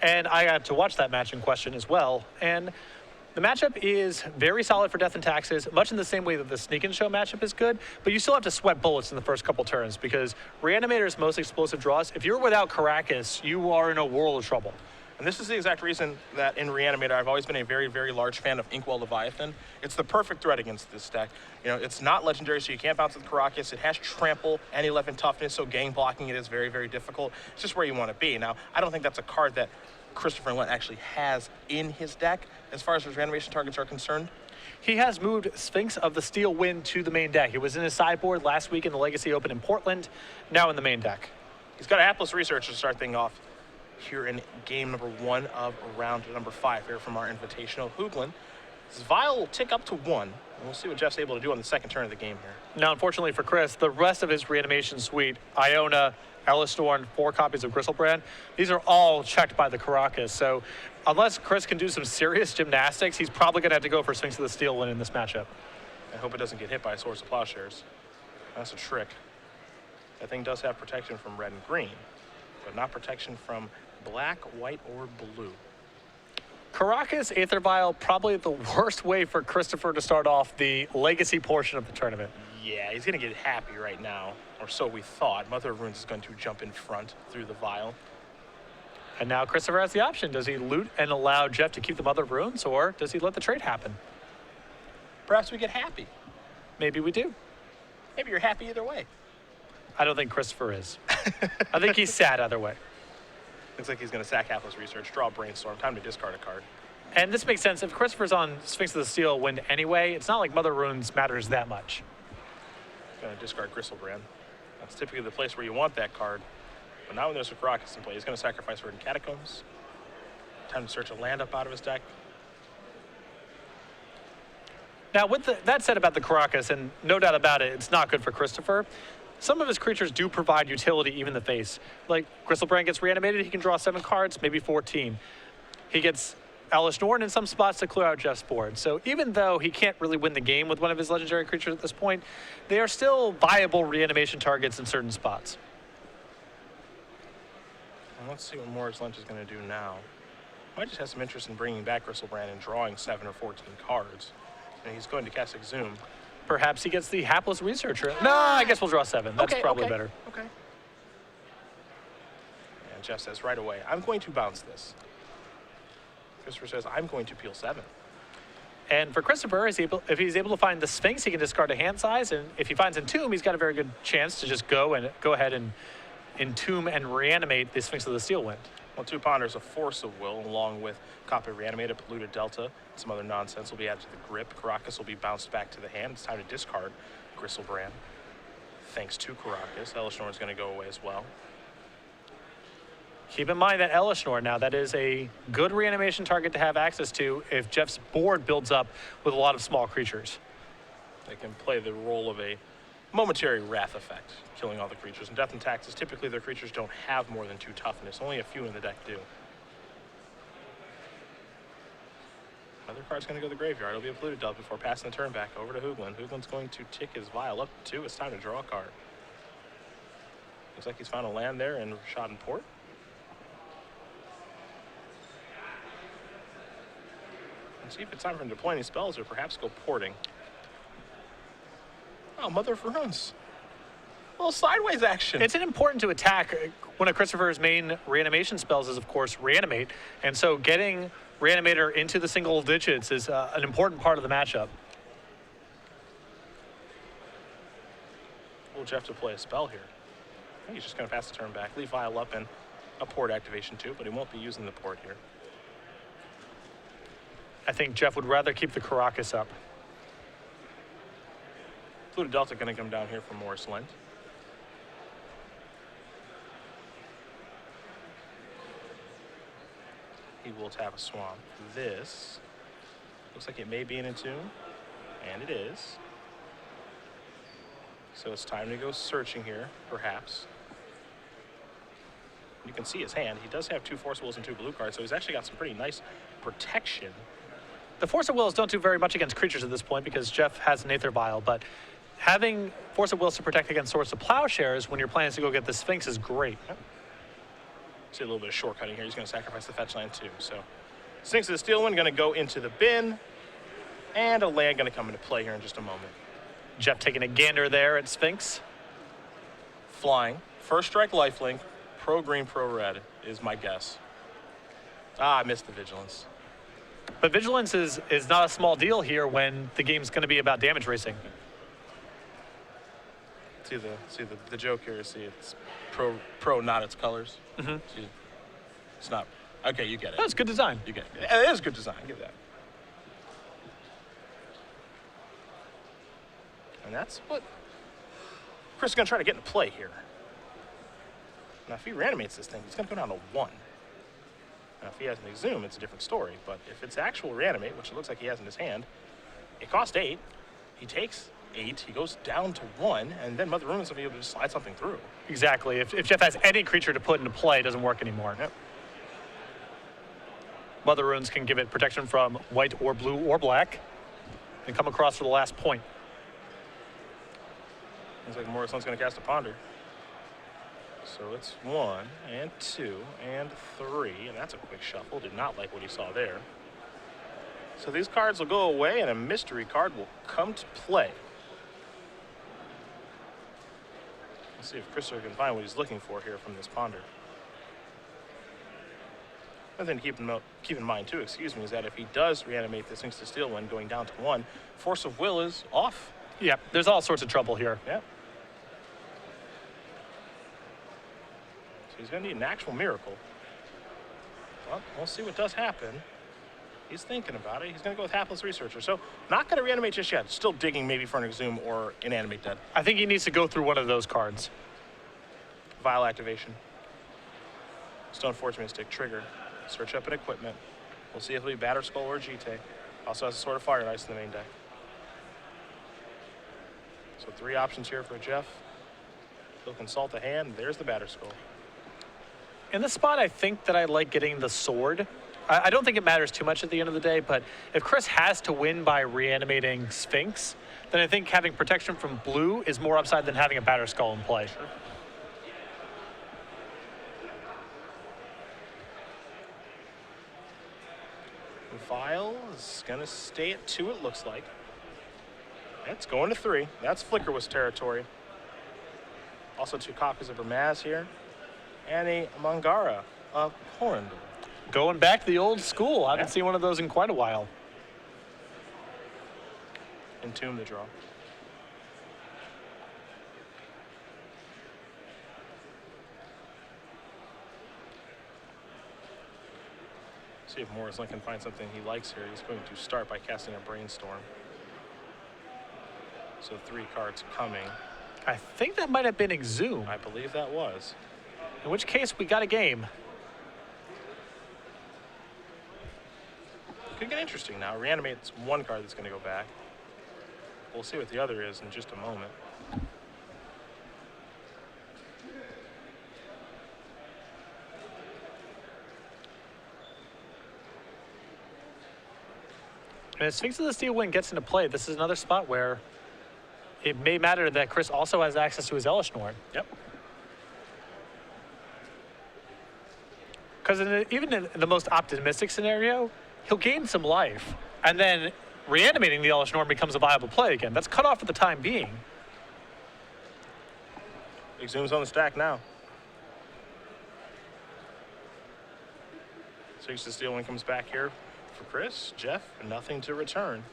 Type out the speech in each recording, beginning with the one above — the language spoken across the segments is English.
And I got to watch that match in question as well. And the matchup is very solid for Death and Taxes, much in the same way that the Sneak and Show matchup is good, but you still have to sweat bullets in the first couple turns because Reanimator's most explosive draws, if you're without Caracas, you are in a world of trouble. And this is the exact reason that in Reanimator, I've always been a very, very large fan of Inkwell Leviathan. It's the perfect threat against this deck. You know, it's not legendary, so you can't bounce with Caracas. It has Trample and 11 Toughness, so gang blocking it is very, very difficult. It's just where you want to be. Now, I don't think that's a card that Christopher Lent actually has in his deck as far as his reanimation targets are concerned. He has moved Sphinx of the Steel Wind to the main deck. He was in his sideboard last week in the Legacy Open in Portland, now in the main deck. He's got a Hapless Researcher to start things off here in game number 1 of round number 5 here from our Invitational. Hoogland. His Vial will tick up to 1, and we'll see what Jeff's able to do on the second turn of the game here. Now, unfortunately for Chris, the rest of his reanimation suite, Iona, Ellistorn, 4 copies of Gristlebrand, these are all checked by the Caracas. So unless Chris can do some serious gymnastics, he's probably going to have to go for Sphinx of the Steel Wind in this matchup. I hope it doesn't get hit by a Swords of Plowshares. That's a trick. That thing does have protection from red and green, but not protection from black, white, or blue. Caracas, Aether Vial, probably the worst way for Christopher to start off the Legacy portion of the tournament. Yeah, he's going to get happy right now, or so we thought. Mother of Runes is going to jump in front through the Vial. And now Christopher has the option. Does he loot and allow Jeff to keep the Mother of Runes, or does he let the trade happen? Perhaps we get happy. Maybe we do. Maybe you're happy either way. I don't think Christopher is. I think he's sad either way. Looks like he's going to sack Hapless Research, draw Brainstorm, time to discard a card. And this makes sense. If Christopher's on Sphinx of the Steel Wind anyway, it's not like Mother of Runes matters that much. Going to discard Gristlebrand. That's typically the place where you want that card. But not when there's a Caracas in play. He's going to sacrifice Verdant Catacombs. Time to search a land up out of his deck. Now, with that said about the Caracas, and no doubt about it, it's not good for Christopher. Some of his creatures do provide utility even in the face. Like, Gristlebrand gets reanimated, he can draw 7 cards, maybe 14. He gets Alice Norton in some spots to clear out Jeff's board. So even though he can't really win the game with one of his legendary creatures at this point, they are still viable reanimation targets in certain spots. Well, let's see what Morris Lynch is going to do now. Might just have some interest in bringing back Gristlebrand and drawing 7 or 14 cards. And he's going to cast Exhume. Perhaps he gets the Hapless Researcher. No, I guess we'll draw 7. That's probably better. Okay. And Jeff says right away, I'm going to bounce this. Christopher says, I'm going to peel 7. And for Christopher, if he's able to find the Sphinx, he can discard a hand size. And if he finds Entomb, he's got a very good chance to just go ahead and Entomb and reanimate the Sphinx of the Steel Wind. Well, 2 Ponders, a Force of Will, along with Copy Reanimated, Polluted Delta, some other nonsense will be added to the grip. Caracas will be bounced back to the hand. It's time to discard Gristlebrand. Thanks to Caracas. Ellishnor is going to go away as well. Keep in mind that Ellishnor now, that is a good reanimation target to have access to if Jeff's board builds up with a lot of small creatures. They can play the role of a momentary wrath effect, killing all the creatures. In Death and Taxes, typically their creatures don't have more than 2 toughness. Only a few in the deck do. Another card's going to go to the graveyard. It'll be a Polluted Delta before passing the turn back over to Hoogland. Hoogland's going to tick his Vial up to 2. It's time to draw a card. Looks like he's found a land there in Schaden Port. Let's see if it's time for him to deploy any spells or perhaps go porting. Oh, Mother of Runes. A little sideways action. It's important to attack. One of Christopher's main reanimation spells is, of course, Reanimate. And so getting Reanimator into the single digits is an important part of the matchup. Will Jeff to play a spell here? I think he's just going to pass the turn back. Leave Vial up and a port activation too, but he won't be using the port here. I think Jeff would rather keep the Caracas up. Polluted Delta going to come down here for Morris Lent. He will tap a Swamp. This looks like it may be an Entomb, and it is. So it's time to go searching here, perhaps. You can see his hand. He does have 2 Force Wills and 2 blue cards, so he's actually got some pretty nice protection. The Force of Wills don't do very much against creatures at this point because Jeff has an Aether Vial, but having Force of Wills to protect against Swords of Plowshares when your plan is to go get the Sphinx is great. Yep. See a little bit of shortcutting here. He's going to sacrifice the fetch land too. So Sphinx of the Steel One going to go into the bin, and a land going to come into play here in just a moment. Jeff taking a gander there at Sphinx. Flying. First strike lifelink. Pro green, pro red is my guess. Ah, I missed the Vigilance. But Vigilance is not a small deal here when the game's going to be about damage racing. See the joke here. See, it's pro, not its colors. Mm-hmm. See, it's not. Okay, you get it. That's good design. You get it. It is good design. Give that. And that's what Chris is going to try to get into play here. Now, if he reanimates this thing, he's going to go down to 1. Now, if he has an Exhume, it's a different story. But if it's actual reanimate, which it looks like he has in his hand, it costs 8. He takes 8. He goes down to 1, and then Mother Rune's going to be able to just slide something through. Exactly. If Jeff has any creature to put into play, it doesn't work anymore. Yep. Mother Runes can give it protection from white or blue or black and come across for the last point. Looks like Morrison's going to cast a Ponder. So it's 1 and 2 and 3, and that's a quick shuffle. Did not like what he saw there. So these cards will go away, and a mystery card will come to play. Let's see if Christopher can find what he's looking for here from this Ponder. Another thing to keep in mind too, is that if he does reanimate this Sphinx of Steel when going down to 1, Force of Will is off. Yeah, there's all sorts of trouble here. Yeah. So he's going to need an actual miracle. Well, we'll see what does happen. He's thinking about it. He's going to go with Hapless Researcher. So not going to reanimate just yet. Still digging maybe for an Exhume or Inanimate Dead. I think he needs to go through one of those cards. Vial activation. Stone Forge Mystic. Trigger. Search up an equipment. We'll see if it'll be Batter Skull or Jite. Also has a Sword of Fire and Ice in the main deck. So 3 options here for Jeff. He'll consult the hand. There's the Batter Skull. In this spot, I think that I like getting the sword. I don't think it matters too much at the end of the day, but if Chris has to win by reanimating Sphinx, then I think having protection from blue is more upside than having a Batter Skull in play. Sure. Vial is going to stay at 2, it looks like. It's going to 3. That's Flickerwist territory. Also 2 copies of Ramaz here. And a Mangara of Horrendal. Going back to the old school. I haven't seen one of those in quite a while. Entomb the draw. See if Morris can find something he likes here. He's going to start by casting a Brainstorm. So 3 cards coming. I think that might have been Exhume. I believe that was. In which case, we got a game. Could get interesting now. Reanimate's 1 card that's going to go back. We'll see what the other is in just a moment. And as Sphinx of the Steel Wind gets into play, this is another spot where it may matter that Chris also has access to his Elish Norn. Yep. Because even in the most optimistic scenario, he'll gain some life, and then reanimating the Elish Norn becomes a viable play again. That's cut off for the time being. Exhume's on the stack now. Sphinx of the Steel Wind comes back here for Chris. Jeff, nothing to return.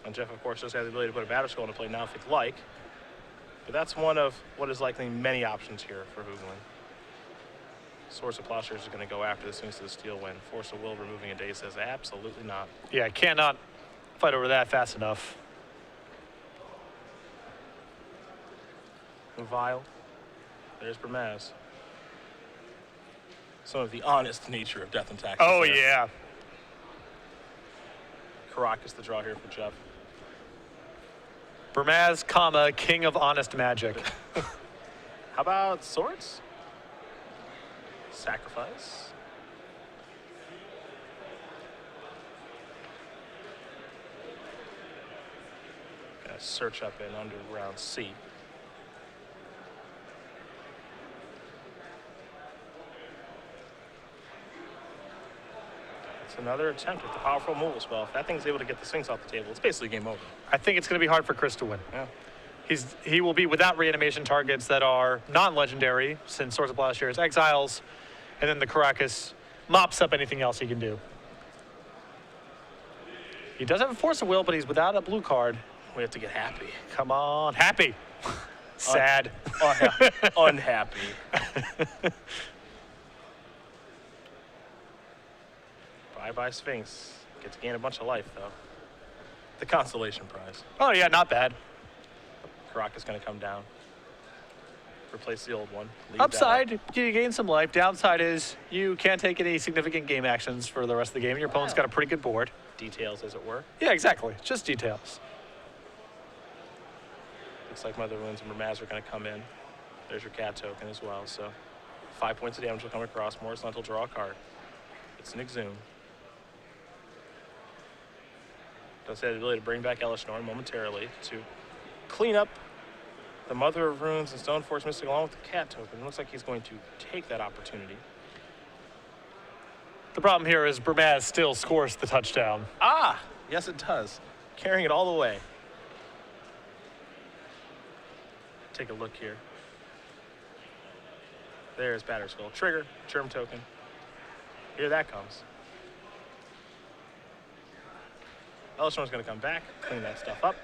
And Jeff, of course, does have the ability to put a Batter Skull into play now if he'd like. But that's one of what is likely many options here for Hoogland. Source of Plowshares is going to go after the Sphinx of the Steel Wind. Force of Will removing a day says absolutely not. Yeah, cannot fight over that fast enough. Vial. There's Bramaz. Some of the honest nature of Death and Taxes. Oh, there. yeah. Caracas the draw here for Jeff. Bramaz, comma, king of honest magic. How about Swords? Sacrifice. Gonna search up an underground sea. It's another attempt at the powerful move as well. If that thing's able to get the Sphinx off the table, it's basically game over. I think it's going to be hard for Chris to win. Yeah. He will be without reanimation targets that are non-legendary, since Swords of Plowshares exiles, and then the Caracas mops up anything else he can do. He does have a Force of Will, but he's without a blue card. We have to get happy. Come on, happy. Sad. Unhappy. Bye-bye Sphinx. Get to gain a bunch of life, though. The consolation prize. Oh, yeah, not bad. Caracas going to come down. Replace the old one. Leave Upside, you gain some life. Downside is you can't take any significant game actions for the rest of the game. Your opponent's got a pretty good board. Details, as it were. Yeah, exactly. Just details. Looks like Mother Wounds and Ramaz are going to come in. There's your cat token as well. So 5 points of damage will come across. Morris Lent will draw a card. It's an Exhume. Does have the ability to bring back Elish Norn momentarily to clean up the Mother of Runes and Stoneforge Mystic along with the cat token. It looks like he's going to take that opportunity. The problem here is Bramaz still scores the touchdown. Ah! Yes, it does. Carrying it all the way. Take a look here. There's Batterskull. Trigger, Germ token. Here that comes. Elish Norn's going to come back, clean that stuff up.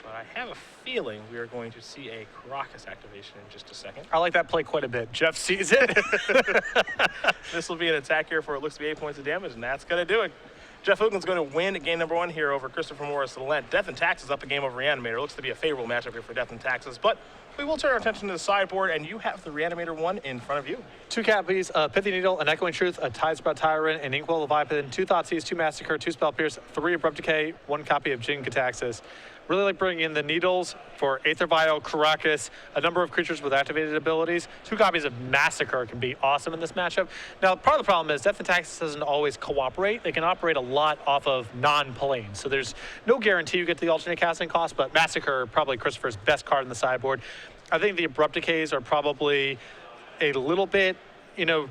But I have a feeling we are going to see a Caracas activation in just a second. I like that play quite a bit. Jeff sees it. This will be an attack here for it looks to be 8 points of damage, and that's going to do it. Jeff Hoogland's going to win game number 1 here over Christopher Morris Lent. Death and Taxes up a game over Reanimator. It looks to be a favorable matchup here for Death and Taxes, but we will turn our attention to the sideboard, and you have the Reanimator 1 in front of you. 2 copies, a Pithy Needle, an Echoing Truth, a Tidespread Tyrant, an Inkwell Leviathan, 2 Thoughtseize, 2 Massacre, 2 Spell Pierce, 3 Abrupt Decay, 1 copy of Jin Cataxis. Really like bringing in the Needles for Aether Vial, Caracas, a number of creatures with activated abilities. 2 copies of Massacre can be awesome in this matchup. Now, part of the problem is Death and Taxes doesn't always cooperate. They can operate a lot off of non-planes. So there's no guarantee you get the alternate casting cost, but Massacre, probably Christopher's best card in the sideboard. I think the Abrupt Decays are probably a little bit,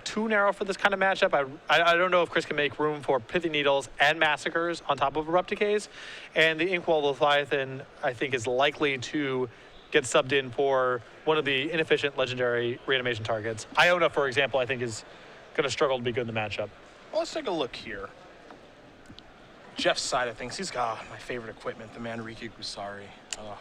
too narrow for this kind of matchup. I don't know if Chris can make room for Pithy Needles and Massacres on top of Abrupt Decays. And the Inkwell Leviathan, I think, is likely to get subbed in for one of the inefficient legendary reanimation targets. Iona, for example, I think is going to struggle to be good in the matchup. Well, let's take a look here. Jeff's side of things, he's got my favorite equipment, the Manriki Gusari. Oh,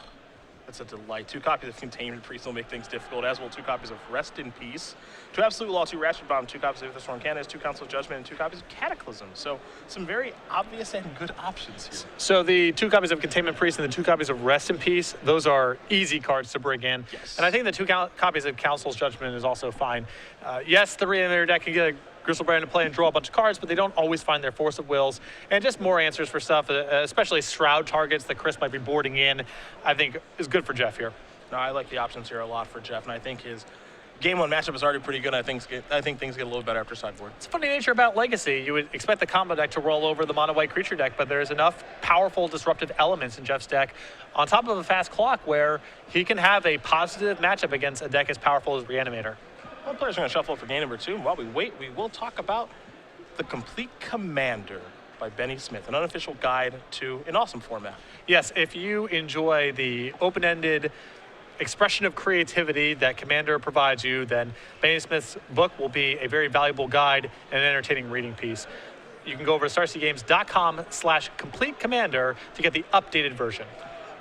that's a delight. 2 copies of Containment Priest will make things difficult, as will 2 copies of Rest in Peace, 2 Absolute Law, 2 Ratchet Bomb, 2 copies of the Storm Candace, 2 Council of Judgment, and 2 copies of Cataclysm. So some very obvious and good options here. So the 2 copies of Containment Priest and the 2 copies of Rest in Peace, those are easy cards to bring in. Yes. And I think the 2 copies of Council's Judgment is also fine. Yes, the Reanimator deck can get a Gristlebrand to play and draw a bunch of cards, but they don't always find their Force of Wills. And just more answers for stuff, especially Shroud targets that Chris might be boarding in, I think is good for Jeff here. No, I like the options here a lot for Jeff, and I think his Game 1 matchup is already pretty good. I think things get a little better after sideboard. It's a funny nature about Legacy. You would expect the combo deck to roll over the mono-white creature deck, but there's enough powerful disruptive elements in Jeff's deck on top of a fast clock where he can have a positive matchup against a deck as powerful as Reanimator. One player's going to shuffle for game number 2. And while we wait, we will talk about The Complete Commander by Benny Smith, an unofficial guide to an awesome format. Yes, if you enjoy the open-ended expression of creativity that Commander provides you, then Benny Smith's book will be a very valuable guide and an entertaining reading piece. You can go over to starcgames.com/complete-commander to get the updated version.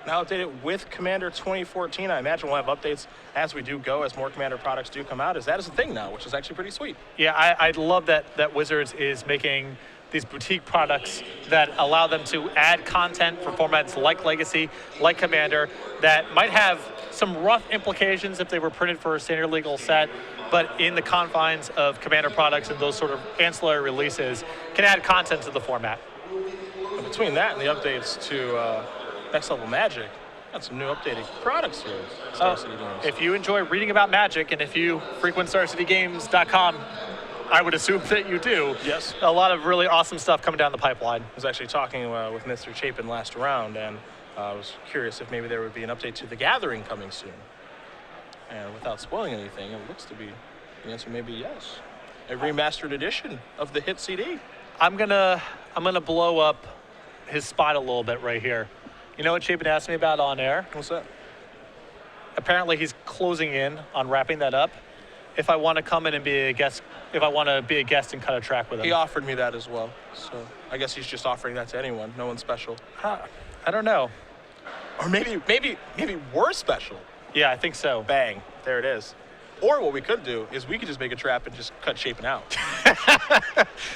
Now updated with Commander 2014. I imagine we'll have updates as we do go, as more Commander products do come out, as that is a thing now, which is actually pretty sweet. Yeah, I love that Wizards is making these boutique products that allow them to add content for formats like Legacy, like Commander, that might have some rough implications if they were printed for a standard legal set, but in the confines of Commander products and those sort of ancillary releases, can add content to the format. And between that and the updates to Next Level Magic, got some new updated products here at Star City Games. If you enjoy reading about Magic, and if you frequent StarCityGames.com, I would assume that you do. Yes. A lot of really awesome stuff coming down the pipeline. I was actually talking with Mr. Chapin last round, and I was curious if maybe there would be an update to The Gathering coming soon. And without spoiling anything, it looks to be The answer may be yes. A remastered edition of the hit CD. I'm gonna blow up his spot a little bit right here. You know what Chapin asked me about on air? What's that? Apparently he's closing in on wrapping that up. If I want to come in and be a guest, if I want to be a guest and cut a track with him. He offered me that as well. So I guess he's just offering that to anyone. No one special. I don't know. Or maybe we're special. Yeah, I think so. Bang. There it is. Or what we could do is we could just make a trap and just cut Chapin out.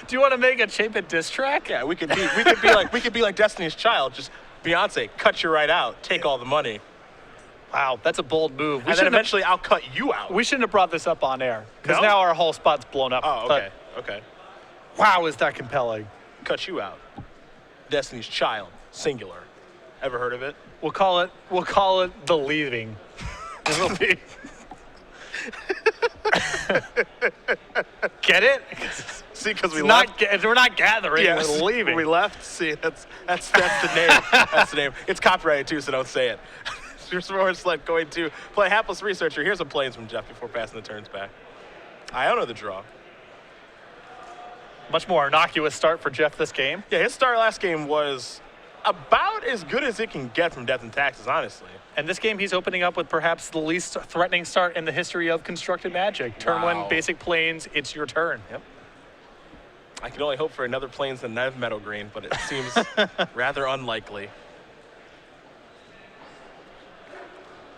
Do you want to make a Chapin diss track? Yeah, we could be like Destiny's Child. Just Beyonce, cut you right out. Take all the money. Wow, that's a bold move. And then eventually I'll cut you out. We shouldn't have brought this up on air because No? now our whole spot's blown up. Oh, okay. Okay. Wow, is that compelling? Cut you out. Destiny's Child, singular. Ever heard of it? We'll call it The Leaving. It'll be. Get it? See, because we're not gathering. Yeah, We're leaving. We left. See, that's the name. That's the name. It's copyrighted too, so don't say it. Here's more select going to play Hapless Researcher. Here's some plays from Jeff before passing the turns back. Iona the draw. Much more innocuous start for Jeff this game. Yeah, his start last game was about as good as it can get from Death and Taxes, honestly. And this game, he's opening up with perhaps the least threatening start in the history of constructed Magic. Turn Wow. 1, basic planes, it's your turn. Yep. I can only hope for another Plains than Nev Meadow Green, but it seems rather unlikely.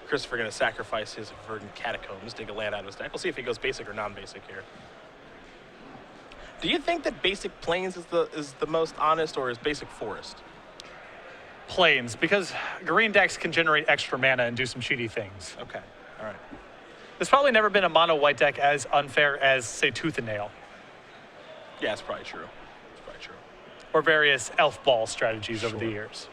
Christopher going to sacrifice his Verdant Catacombs, dig a land out of his deck. We'll see if he goes basic or non-basic here. Do you think that basic Plains is the most honest, or is basic Forest? Planes, because green decks can generate extra mana and do some cheaty things. Okay, all right. There's probably never been a mono white deck as unfair as, say, Tooth and Nail, Yeah, it's probably true. It's probably true. or various elf ball strategies over the Sure. years.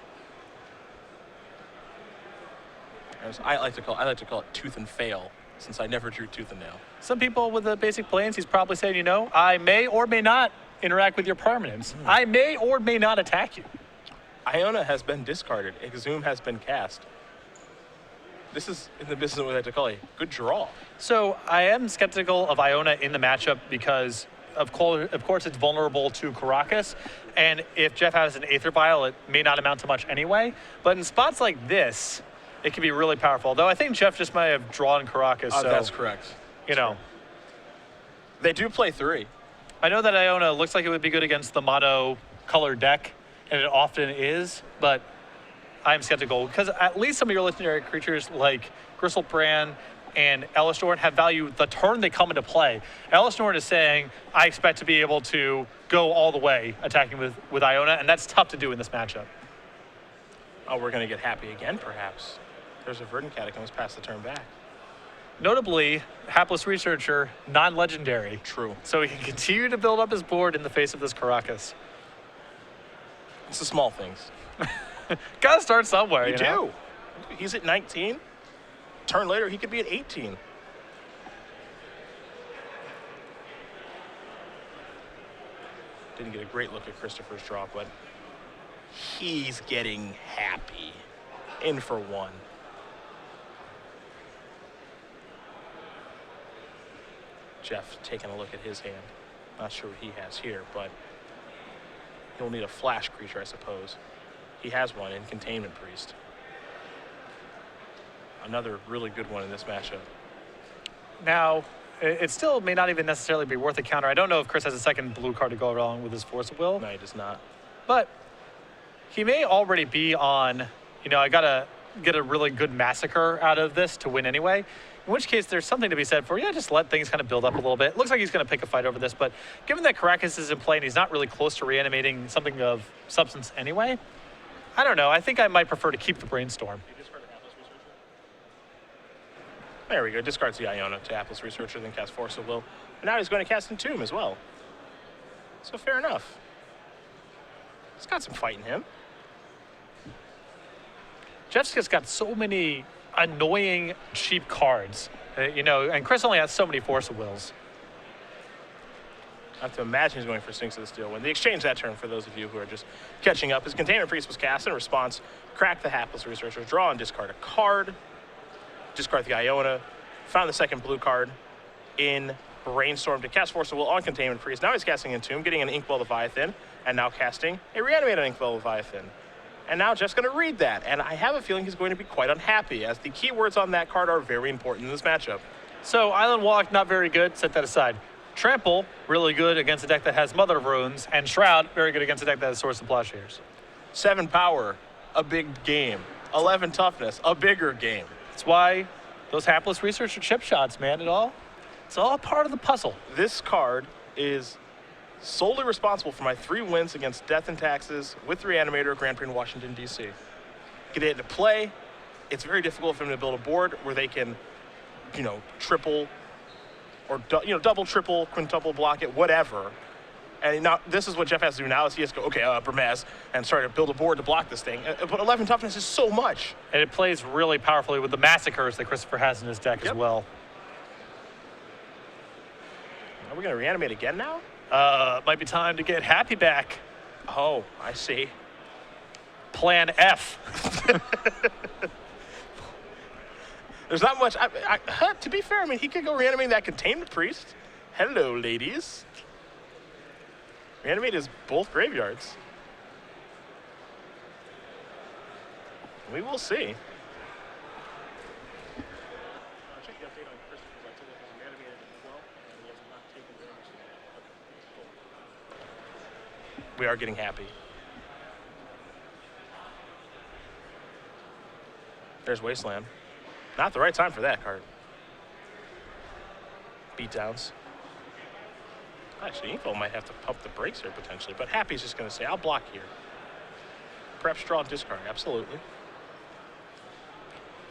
I like to call it Tooth and Fail, since I never drew Tooth and Nail. Some people with the basic planes, he's probably saying, you know, I may or may not interact with your permanents. I may or may not attack you. Iona has been discarded. Exhume has been cast. This is, in the business of what I like to call a good draw. So I am skeptical of Iona in the matchup because, of course, it's vulnerable to Caracas. And if Jeff has an Aether Vial, it may not amount to much anyway. But in spots like this, it can be really powerful. Though I think Jeff just might have drawn Caracas. So, That's correct. you know. They do play 3. I know that Iona looks like it would be good against the mono color deck, and it often is, but I'm skeptical because at least some of your legendary creatures like Gristlebrand and Elistorn have value the turn they come into play. Elistorn is saying, I expect to be able to go all the way attacking with Iona, and that's tough to do in this matchup. Oh, we're going to get happy again, perhaps. There's a Verdant Catacombs past the turn back. Notably, Hapless Researcher, non-legendary. True. So he can continue to build up his board in the face of this Caracas. It's the small things. Gotta start somewhere, You you know? do. He's at 19. Turn later, he could be at 18. Didn't get a great look at Christopher's draw, but he's getting happy. In for one. Jeff taking a look at his hand. Not sure what he has here, but he'll need a flash creature, I suppose. He has one in Containment Priest. Another really good one in this matchup. Now, it still may not even necessarily be worth a counter. I don't know if Chris has a second blue card to go along with his Force of Will, No, he does not. but he may already be on, you know, I gotta get a really good massacre out of this to win anyway. In which case, there's something to be said for, yeah, just let things kind of build up a little bit. Looks like he's going to pick a fight over this, but given that Caracas is in play and he's not really close to reanimating something of substance anyway, I don't know. I think I might prefer to keep the Brainstorm. There we go. Discards the Iona to Hapless Researcher, then cast Force of Will. And now he's going to cast Entomb as well. So fair enough. He's got some fight in him. Jeff's just got so many annoying, cheap cards. You know, and Chris only has so many Force of Wills. I have to imagine he's going for Sphinx of the Steel Wind. The exchange that turn, for those of you who are just catching up, his Containment Priest was cast in response. Crack the Hapless Researcher, draw and discard a card. Discard the Iona. Found the second blue card in Brainstorm to cast Force of Will on Containment Priest. Now he's casting Entomb, getting an Inkwell Leviathan, and now casting a Reanimated Inkwell Leviathan. And now Jeff's going to read that, and I have a feeling he's going to be quite unhappy, as the keywords on that card are very important in this matchup. So Island Walk, not very good. Set that aside. Trample, really good against a deck that has Mother of Runes. And Shroud, very good against a deck that has Source of Plowshares. 7 power, a big game. 11 toughness, a bigger game. That's why those hapless researcher chip shots, man, it's all part of the puzzle. This card is solely responsible for my 3 wins against Death and Taxes with Reanimator at Grand Prix in Washington, D.C. Get it into play. It's very difficult for them to build a board where they can, triple or, double, triple, quintuple block it, whatever. And now this is what Jeff has to do now is he has to go, okay, Bermez, and start to build a board to block this thing. But 11 toughness is so much. And it plays really powerfully with the Massacres that Christopher has in his deck as well. Are we going to reanimate again now? Might be time to get Happy back. Oh, I see. Plan F. There's not much. To be fair, I mean, he could go reanimate that Containment Priest. Hello, ladies. Reanimate is both graveyards. We will see. We are getting happy. There's Wasteland. Not the right time for that card. Beatdowns. Actually, Inkwell might have to pump the brakes here potentially, but Happy's just going to say, I'll block here. Perhaps draw and discard, absolutely.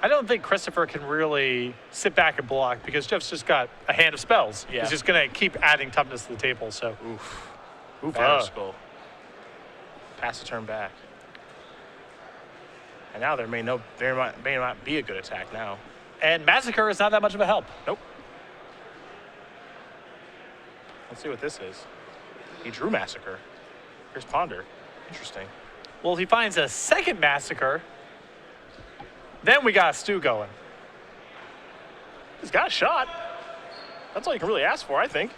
I don't think Christopher can really sit back and block because Jeff's just got a hand of spells. Yeah. He's just going to keep adding toughness to the table, so. Oof. Oof. Skull. Pass the turn back. And now there may not be a good attack now. And Massacre is not that much of a help. Nope. Let's see what this is. He drew Massacre. Here's Ponder. Interesting. Well, if he finds a second Massacre, then we got a stew going. He's got a shot. That's all you can really ask for, I think.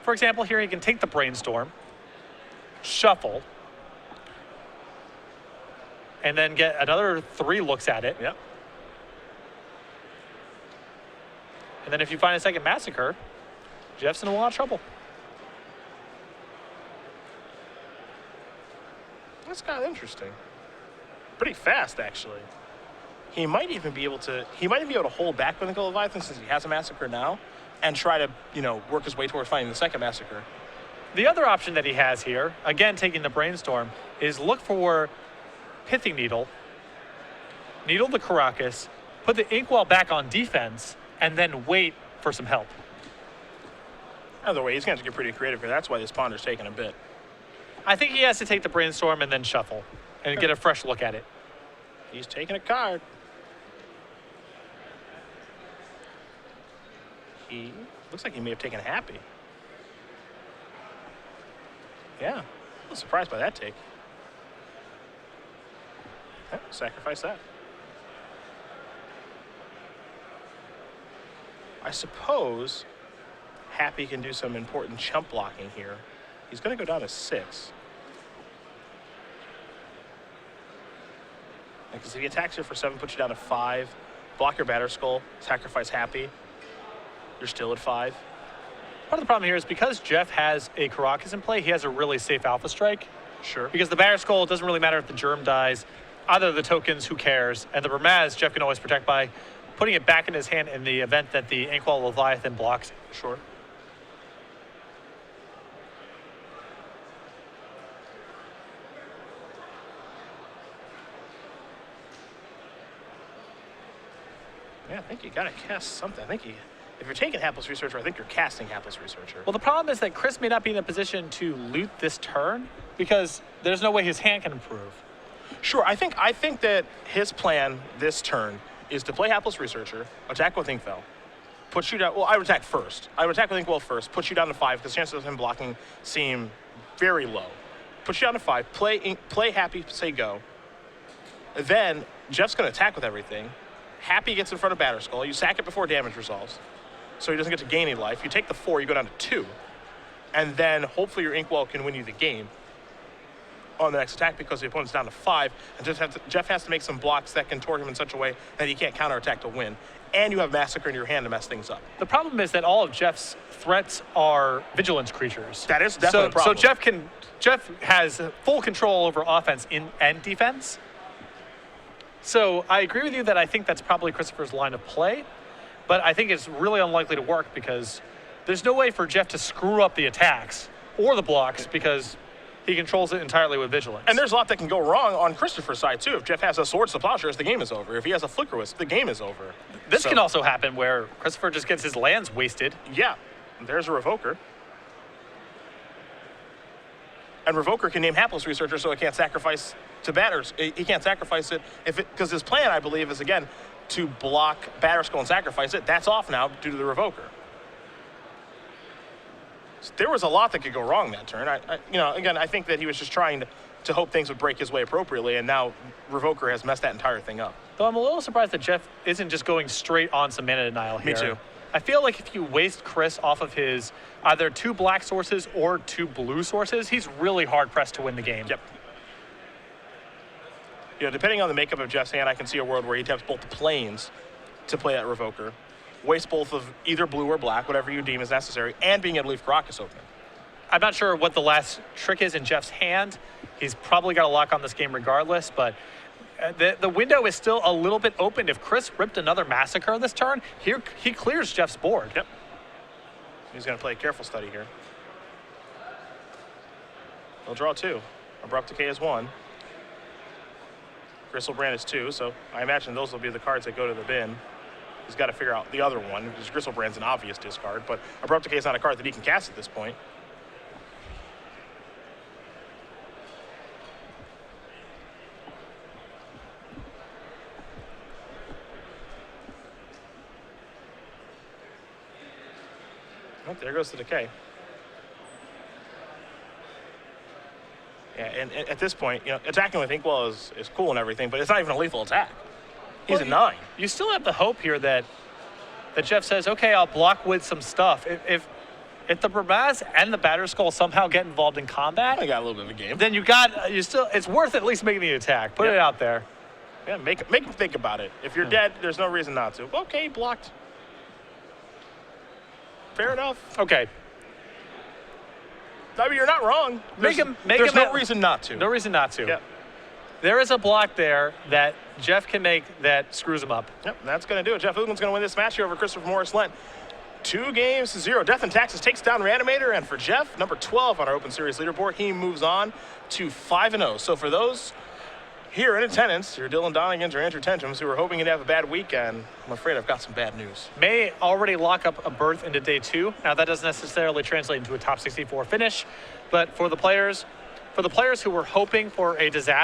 For example, here he can take the Brainstorm, shuffle, and then get another 3 looks at it. Yep. And then if you find a second Massacre, Jeff's in a lot of trouble. That's kind of interesting. Pretty fast, actually. He might even be able to hold back with the Leviathan since he has a Massacre now and try to, work his way towards finding the second Massacre. The other option that he has here, again taking the Brainstorm, is look for Pithing Needle, needle the Caracas, put the Inkwell back on defense, and then wait for some help. Either way, he's going to have to get pretty creative here. That's why this Ponder's taking a bit. I think he has to take the Brainstorm and then shuffle and get a fresh look at it. He's taking a card. He looks like he may have taken Happy. Yeah, I was surprised by that take. Okay, sacrifice that. I suppose Happy can do some important chump blocking here. He's going to go down to 6. Because if he attacks you for 7, puts you down to 5, block your Batter Skull, sacrifice Happy, you're still at 5. Part of the problem here is because Jeff has a Caracas in play, he has a really safe Alpha Strike. Sure. Because the Batter Skull, it doesn't really matter if the Germ dies. Either of the tokens, who cares? And the Bermaz, Jeff can always protect by putting it back in his hand in the event that the Inkwell Leviathan blocks it. Sure. Yeah, I think you gotta cast something. If you're taking Hapless Researcher, I think you're casting Hapless Researcher. Well, the problem is that Chris may not be in a position to loot this turn because there's no way his hand can improve. Sure, I think that his plan this turn is to play Hapless Researcher, attack with Inkwell, put you down. Well, I would attack first. I would attack with Inkwell first, put you down to 5 because chances of him blocking seem very low. Put you down to 5, play Happy, say go. Then Jeff's going to attack with everything. Happy gets in front of Batter Skull. You sack it before damage resolves. so he doesn't get to gain any life. You take the 4, you go down to 2. And then hopefully your Inkwell can win you the game on the next attack because the opponent's down to 5. And Jeff has to make some blocks that contort him in such a way that he can't counterattack to win. And you have Massacre in your hand to mess things up. The problem is that all of Jeff's threats are vigilance creatures. That is definitely a problem. So Jeff has full control over offense and defense. So I agree with you that I think that's probably Christopher's line of play, but I think it's really unlikely to work because there's no way for Jeff to screw up the attacks or the blocks because he controls it entirely with vigilance. And there's a lot that can go wrong on Christopher's side, too. If Jeff has a Swords to Plowshares, the game is over. If he has a Flicker Wisp, the game is over. This can also happen where Christopher just gets his lands wasted. Yeah, there's a Revoker. And Revoker can name Hapless Researcher so it can't sacrifice to batters. He can't sacrifice it because his plan, I believe, is, again, to block Batterskull and sacrifice it. That's off now due to the Revoker. There was a lot that could go wrong that turn. Again, I think that he was just trying to hope things would break his way appropriately, and now Revoker has messed that entire thing up. Though I'm a little surprised that Jeff isn't just going straight on some mana denial here. Me too. I feel like if you waste Chris off of his either 2 black sources or 2 blue sources, he's really hard-pressed to win the game. Yep. Depending on the makeup of Jeff's hand, I can see a world where he taps both the planes to play that Revoker, waste both of either blue or black, whatever you deem is necessary, and being able to leave Caracas open. I'm not sure what the last trick is in Jeff's hand. He's probably got a lock on this game regardless, but the window is still a little bit open. If Chris ripped another Massacre this turn, he clears Jeff's board. Yep. He's going to play a careful study here. He'll draw 2. Abrupt Decay is 1. Gristlebrand is 2, so I imagine those will be the cards that go to the bin. He's got to figure out the other one, because Gristlebrand's an obvious discard, but Abrupt Decay is not a card that he can cast at this point. Oh, there goes the Decay. Yeah, and at this point, attacking with Inkwell is cool and everything, but it's not even a lethal attack. He's a 9. You still have the hope here that Jeff says, okay, I'll block with some stuff. If the Bramaz and the Batterskull somehow get involved in combat, I got a little bit of a game. then it's worth at least making the attack. Put it out there. Yeah, make him think about it. If you're dead, there's no reason not to. Okay, blocked. Fair enough. Okay. I mean, you're not wrong. There's no reason not to. No reason not to. Yep. There is a block there that Jeff can make that screws him up. Yep, that's going to do it. Jeff Hoogland's going to win this match here over Christopher Morris-Lent. 2-0. Death and Taxes takes down Reanimator, and for Jeff, number 12 on our Open Series leaderboard, he moves on to 5-0. So for those here in attendance, your Dylan Donigans or Andrew Tenchums who are hoping to have a bad weekend, I'm afraid I've got some bad news. May already lock up a berth into day 2. Now that doesn't necessarily translate into a top 64 finish, but for the players who were hoping for a disaster,